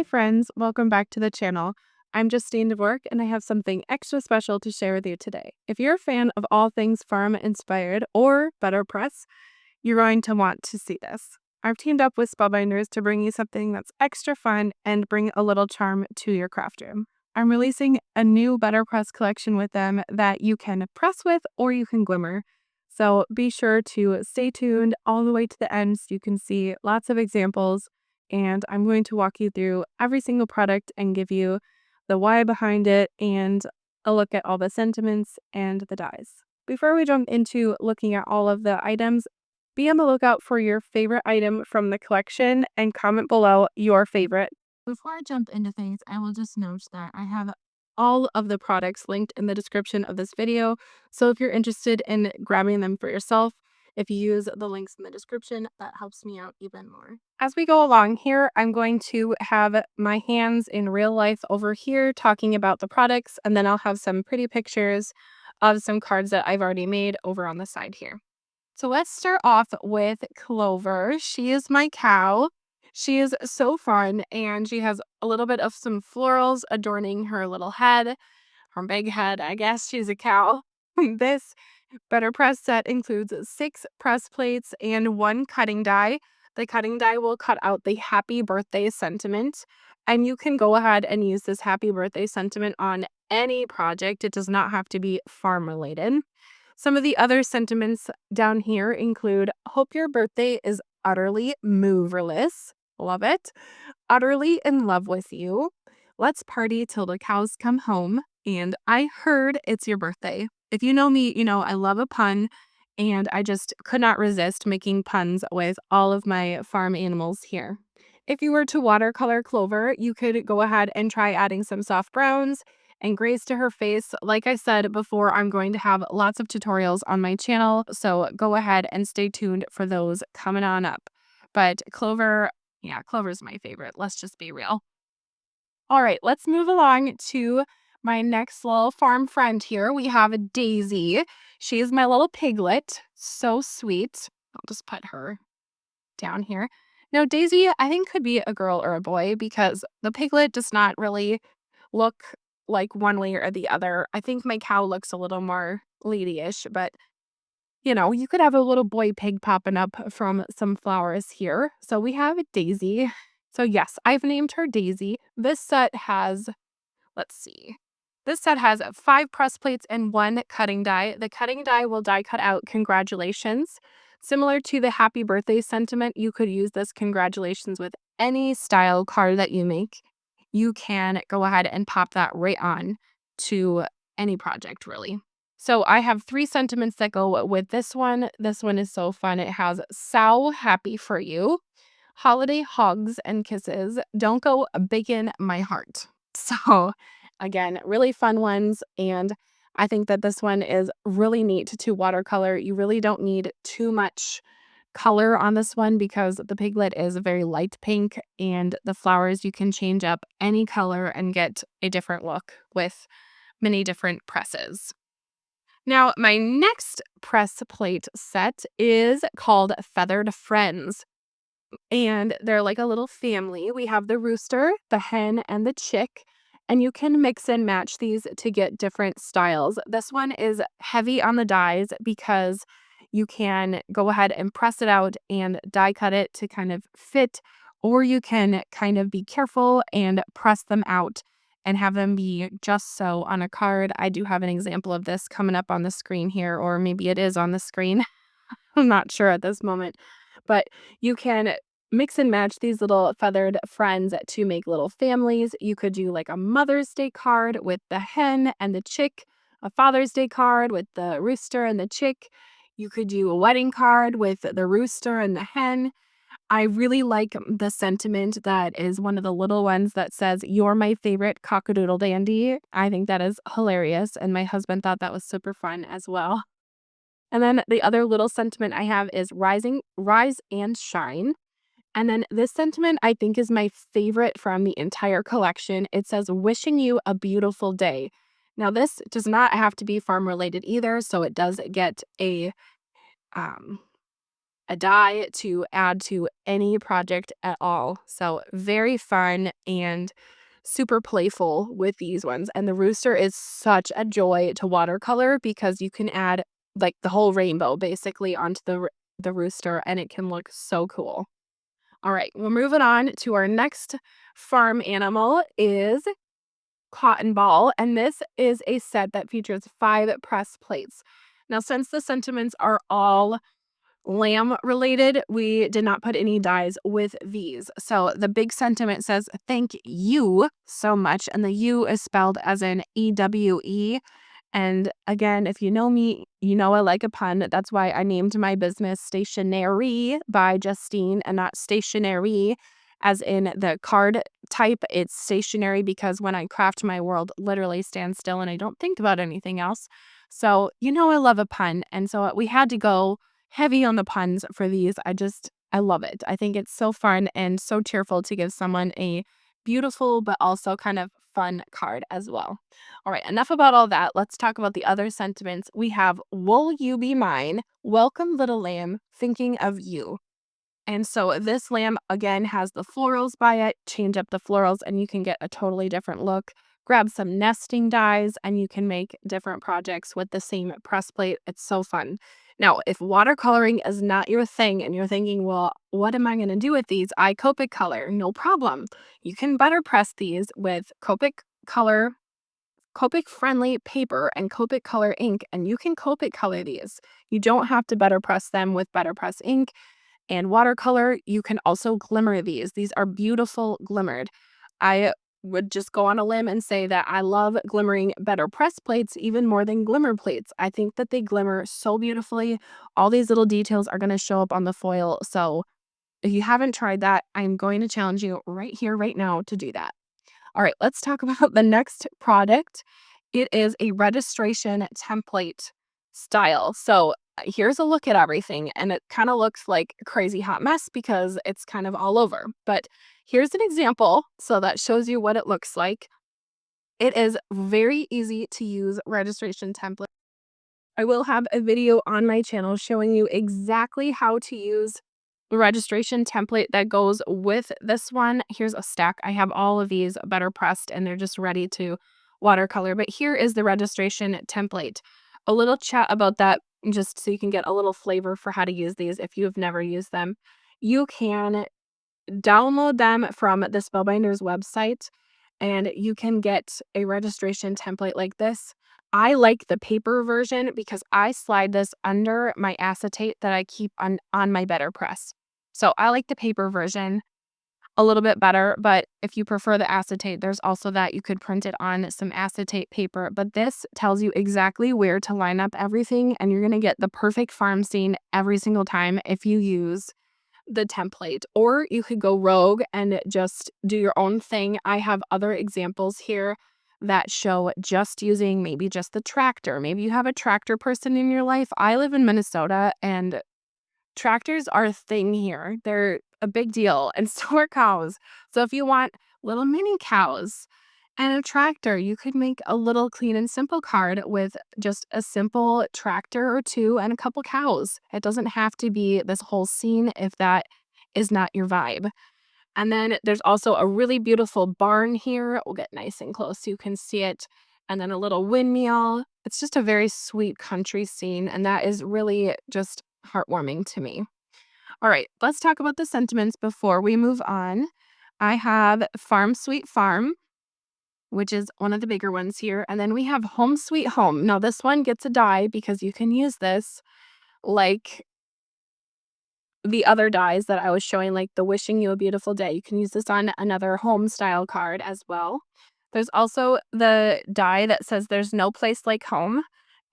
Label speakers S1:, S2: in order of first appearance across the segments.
S1: Hi friends, welcome back to the channel. I'm Justine Dvorak and I have something extra special to share with you today. If you're a fan of all things farm inspired or BetterPress, you're going to want to see this. I've teamed up with Spellbinders to bring you something that's extra fun and bring a little charm to your craft room. I'm releasing a new BetterPress collection with them that you can press with or you can glimmer. So be sure to stay tuned all the way to the end so you can see lots of examples, and I'm going to walk you through every single product and give you the why behind it and a look at all the sentiments and the dyes. Before we jump into looking at all of the items, be on the lookout for your favorite item from the collection and comment below your favorite. Before I jump into things, I will just note that I have all of the products linked in the description of this video. So if you're interested in grabbing them for yourself, if you use the links in the description, that helps me out even more. As we go along here, I'm going to have my hands in real life over here talking about the products, and then I'll have some pretty pictures of some cards that I've already made over on the side here. So let's start off with Clover. She is my cow. She is so fun, and she has a little bit of some florals adorning her little head, her big head. I guess she's a cow. This Better Press set includes 6 press plates and 1 cutting die. The cutting die will cut out the happy birthday sentiment, and you can go ahead and use this happy birthday sentiment on any project. It does not have to be farm related. Some of the other sentiments down here include hope your birthday is utterly moverless. Love it. Utterly in love with you. Let's party till the cows come home. And I heard it's your birthday. If you know me, you know I love a pun, and I just could not resist making puns with all of my farm animals here. If you were to watercolor Clover, you could go ahead and try adding some soft browns and grays to her face. Like I said before, I'm going to have lots of tutorials on my channel, so go ahead and stay tuned for those coming on up. But Clover, yeah, Clover's my favorite. Let's just be real. All right, let's move along to my next little farm friend here. We have Daisy. She's my little piglet. So sweet. I'll just put her down here. Now, Daisy, I think, could be a girl or a boy because the piglet does not really look like one way or the other. I think my cow looks a little more ladyish, but you could have a little boy pig popping up from some flowers here. So we have Daisy. So yes, I've named her Daisy. This set has, let's see. This set has 5 press plates and 1 cutting die. The cutting die will die cut out congratulations. Similar to the happy birthday sentiment, you could use this congratulations with any style card that you make. You can go ahead and pop that right on to any project, really. So I have 3 sentiments that go with this one. This one is so fun. It has "So happy for you," "holiday hugs and kisses," "don't go breaking my heart." So again, really fun ones, and I think that this one is really neat to watercolor. You really don't need too much color on this one because the piglet is a very light pink, and the flowers you can change up any color and get a different look with many different presses. Now, my next press plate set is called Feathered Friends, and they're like a little family. We have the rooster, the hen, and the chick, and you can mix and match these to get different styles. This one is heavy on the dies because you can go ahead and press it out and die cut it to kind of fit, or you can kind of be careful and press them out and have them be just so on a card. I do have an example of this coming up on the screen here, or maybe it is on the screen. I'm not sure at this moment, but you can mix and match these little feathered friends to make little families. You could do like a Mother's Day card with the hen and the chick, a Father's Day card with the rooster and the chick. You could do a wedding card with the rooster and the hen. I really like the sentiment that is one of the little ones that says, "You're my favorite cockadoodle dandy." I think that is hilarious, and my husband thought that was super fun as well. And then the other little sentiment I have is rise and shine. And then this sentiment I think is my favorite from the entire collection. It says, "Wishing you a beautiful day." Now, this does not have to be farm related either, so it does get a a die to add to any project at all. So very fun and super playful with these ones. And the rooster is such a joy to watercolor because you can add like the whole rainbow basically onto the rooster, and it can look so cool. All right, we're moving on to our next farm animal is Cotton Ball, and this is a set that features 5 press plates. Now, since the sentiments are all lamb related, we did not put any dies with these. So the big sentiment says, "Thank you so much." And the U is spelled as in EWE. And again, if you know me, you know I like a pun. That's why I named my business Stationery by Justine and not stationery, as in the card type. It's stationary because when I craft, my world literally stands still and I don't think about anything else. So, you know, I love a pun. And so we had to go heavy on the puns for these. I love it. I think it's so fun and so cheerful to give someone a beautiful but also kind of fun card as well. All right, enough about all that. Let's talk about the other sentiments. We have "Will you be mine? Welcome, little lamb, thinking of you." And so this lamb, again, has the florals by it. Change up the florals and you can get a totally different look. Grab some nesting dies and you can make different projects with the same press plate. It's so fun. Now, if watercoloring is not your thing and you're thinking, well, what am I going to do with these? I Copic color. No problem. You can BetterPress these with Copic color, Copic friendly paper, and Copic color ink, and you can Copic color these. You don't have to BetterPress them with BetterPress ink and watercolor. You can also glimmer these. These are beautiful glimmered. I would just go on a limb and say that I love glimmering BetterPress plates even more than glimmer plates. I think that they glimmer so beautifully. All these little details are going to show up on the foil. So if you haven't tried that, I'm going to challenge you right here, right now to do that. All right, let's talk about the next product. It is a registration template style. So here's a look at everything, and it kind of looks like a crazy hot mess because it's kind of all over. But here's an example so that shows you what it looks like. It is very easy to use registration template. I will have a video on my channel showing you exactly how to use the registration template that goes with this one. Here's a stack. I have all of these better pressed and they're just ready to watercolor. But here is the registration template. A little chat about that just so you can get a little flavor for how to use these if you have never used them. You can download them from the Spellbinders website and you can get a registration template like this. I like the paper version because I slide this under my acetate that I keep on my BetterPress. So I like the paper version a little bit better, but if you prefer the acetate, there's also that you could print it on some acetate paper. But this tells you exactly where to line up everything, and you're going to get the perfect farm scene every single time if you use the template. Or you could go rogue and just do your own thing. I have other examples here that show just using maybe just the tractor. Maybe you have a tractor person in your life. I live in Minnesota and tractors are a thing here. They're a big deal, and so are cows. So if you want little mini cows and a tractor, you could make a little clean and simple card with just a simple tractor or two and a couple cows. It doesn't have to be this whole scene if that is not your vibe. And then there's also a really beautiful barn here. We'll get nice and close so you can see it. And then a little windmill. It's just a very sweet country scene, and that is really just heartwarming to me. All right, let's talk about the sentiments before we move on. I have Farm Sweet Farm, which is one of the bigger ones here. And then we have Home Sweet Home. Now, this one gets a die because you can use this like the other dies that I was showing, like the Wishing You a Beautiful Day. You can use this on another home style card as well. There's also the die that says There's No Place Like Home.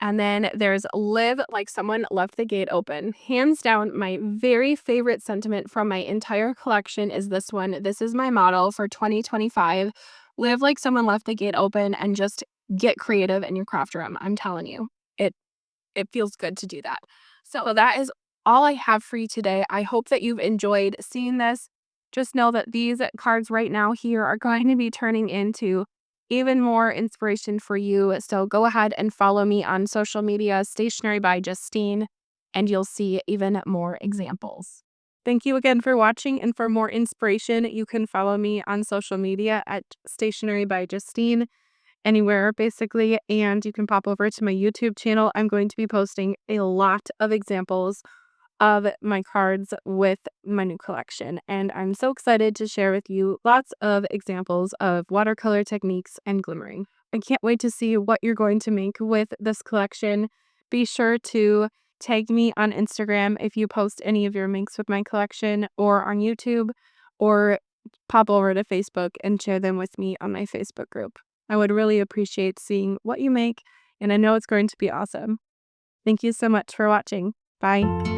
S1: And then there's Live Like Someone Left the Gate Open. Hands down, my very favorite sentiment from my entire collection is this one. This is my motto for 2025. Live like someone left the gate open and just get creative in your craft room. I'm telling you, it feels good to do that. So that is all I have for you today. I hope that you've enjoyed seeing this. Just know that these cards right now here are going to be turning into even more inspiration for you. So go ahead and follow me on social media, Stationery by Justine, and you'll see even more examples. Thank you again for watching, and for more inspiration, you can follow me on social media at Stationery by Justine, anywhere basically, and you can pop over to my YouTube channel. I'm going to be posting a lot of examples of my cards with my new collection, and I'm so excited to share with you lots of examples of watercolor techniques and glimmering. I can't wait to see what you're going to make with this collection. Be sure to tag me on Instagram if you post any of your makes with my collection, or on YouTube, or pop over to Facebook and share them with me on my Facebook group. I would really appreciate seeing what you make, and I know it's going to be awesome. Thank you so much for watching. Bye.